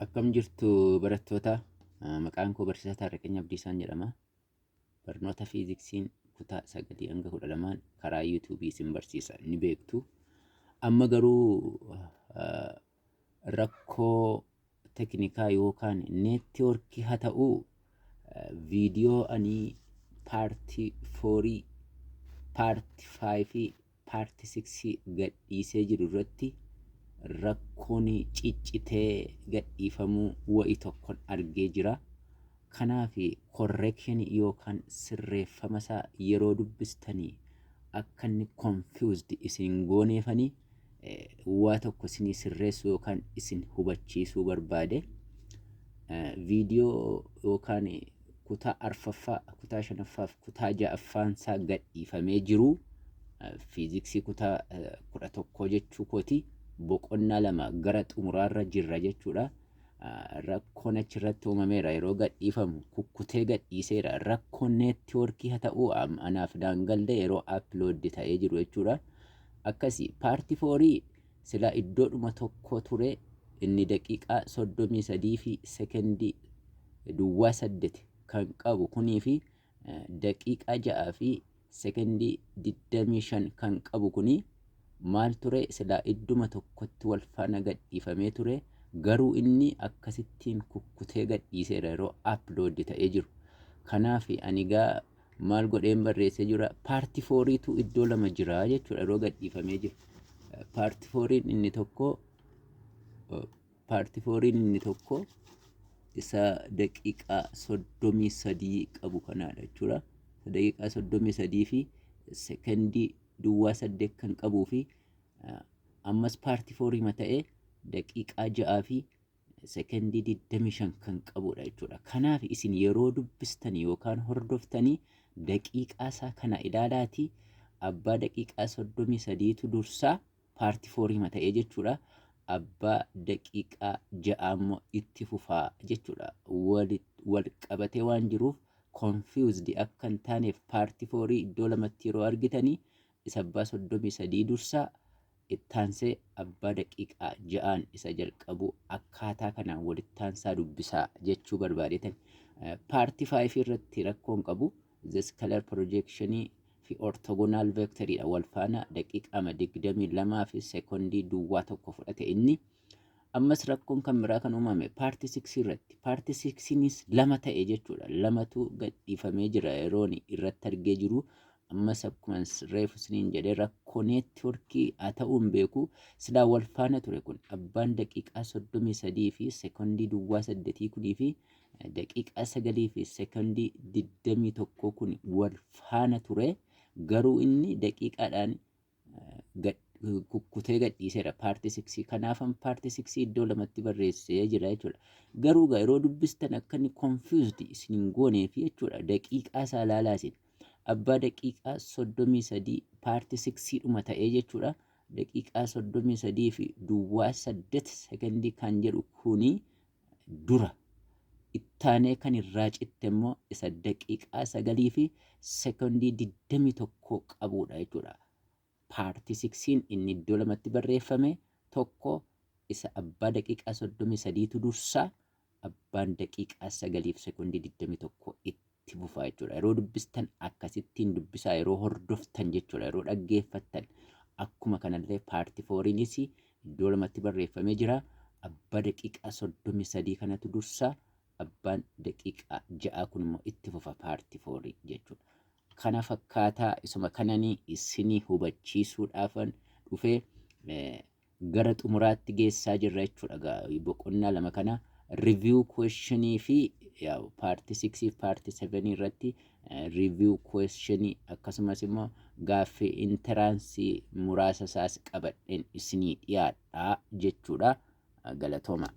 Akkam jirtu barattoota, maqaan koo Barsiisaa Taarraqanii Abdiisaan jedhama. Barnoota fiiziksiin kutaa 9-12 karaa yuutuubii isin barsiisa ni beektu. Amma garuu rakkoo teknikaa yookaan neetwoorkii haa ta'uu viidiyoo ani paartii 4, paartii 5, paartii 6 gadhiisee jiru irratti rakkoon ciccitee gadhiifamuu wa'i tokkon argee jira. Kanaaf correction yookaan sirreeffama isaa yeroo dubbistanii akka inni confused isin gooneefanii waa tokko isinii sirreessuu yookaan isin hubachiisuu barbaade. Viidiyoo yookaan kutaa 4ffaa, kutaa 5ffaa fi kutaa 6ffaan isaa gadhiifamee jiru. Fiiziksii kutaa 11 jechuu kooti. Boqonnaa 2 gara xumuraarra jirra jechuudha. Rakkoon achirratti uumameera yeroo gadhiifamu kukkutee gadhiiseera. Rakkoon neetwoorkii haa ta'uu anaaf daangallee yeroo upload ta'ee jiru jechuudha. Akkasii paartii 4 sila iddoodhuma tokko ture inni daqiiqaa 33 fi sekendii duwwaa 8 kan qabu kunii fi daqiiqaa 6 fi sekendii 25 kan qabu kunii maal ture sila idduma tokkotti wal faana gadhiifamee ture. Garuu inni akkasittiin kukkutee gadhiiseera yeroo upload ta'ee jiru. Kanaaf ani gaa maal godheen barreessee jira paartii 4tu iddoo lama jira jechuudha yeroo gadhiifamee jiru. Paartii 4 inni tokko isa daqiiqaa 33 qabu kanaadha jechuudha. Daqiiqaa 33 fi sekendii duwwaa 8 kan qabuu fi ammas paartii 4 ma ta'ee daqiiqaa 6 fi sekendii 25 kan qabudha jechuudha. Kanaaf isin yeroo dubbistan yookaan hordoftanii daqiiqaa isaa kana ilaalaati. Abbaa daqiiqaa 33tu dursaa paartii 4 ma ta'ee jechuudha. Abbaa daqiiqaa 6 immoo itti fufaa jechuudha. Wal qabatee waan jiruuf confused akka hin taaneef paartii 4 iddoo lamatti yeroo argitanii isa abbaa 33 dursaa ittaansee abbaa daqiiqaa 6 isa jalqabu akkaataa kanaan walittaansaa dubbisaa jechuu barbaadetan. Paartii 5 irratti rakkoon qabu scalar projection fi orthogonal vector wal faana daqiiqaa 22 fi sekondii duwwaa 1 fudhate inni. Ammas rakkoon kan biraa kan uumame paartii 6 irratti. Paartii 6nis lama ta'e jechuudha. Lamatu gadhiifamee jira yeroon irratti argee jiru. Ammas akkuma reefu isiniin jedhee rakkoo neetwoorkii haa ta'uu hin beeku. Silaa wal faana ture kun abbaan daqiiqaa 33 fi sekondii duwwaa 8 kunii fi daqiiqaa 9 fi sekondii 21 kun wal faana ture. Garuu inni daqiiqaadhaan kukkutee gadhiiseera paartii 6. Kanaafan paartii 6 iddoo lamatti barreessee jira jechuudha. Garuu yeroo dubbistan akka inni confused isin gooneef jechuudha. Daqiiqaa isaa ilaalaasin. Abbaa daqiiqaa 33 paartii 6 dhuma ta'ee jechuudha. Daqiiqaa 33 fi duwwaa 8 sekendii kan jedhu kuni dura. Ittaanee kan irraa citte immoo isa daqiiqaa 9 fi sekondii 21 qabudha jechuudha. Paartii 6 inni iddoo lamatti barreeffame tokko isa abbaa daqiiqaa 33tu dursaa, abbaan daqiiqaa 9 fi sekondii 21 itti fufaa jechuudha. Yeroo dubbistan akkasittiin dubbisaa yeroo hordoftan jechuudha. Yeroo dhaggeeffattan akkuma kanallee paartii 4nis iddoo lamatti barreeffamee jira. Abbaa daqiiqaa 33 kanatu dursaa, abbaan daqiiqaa 6 kun immoo itti fufa paartii 4 jechuudha. Kana fakkaataa isuma kananii isinii hubachiisuudhaafan dhufee gara xumuraatti geessaa jirra jechuudha. Boqonnaa 2 kana review questionii fi paartii 6 fi paartii 7 irratti review questionii akkasumas immoo gaaffii interaansii muraasa isaas qabadheen isinii dhiyaadhaa jechuudha. Galatooma.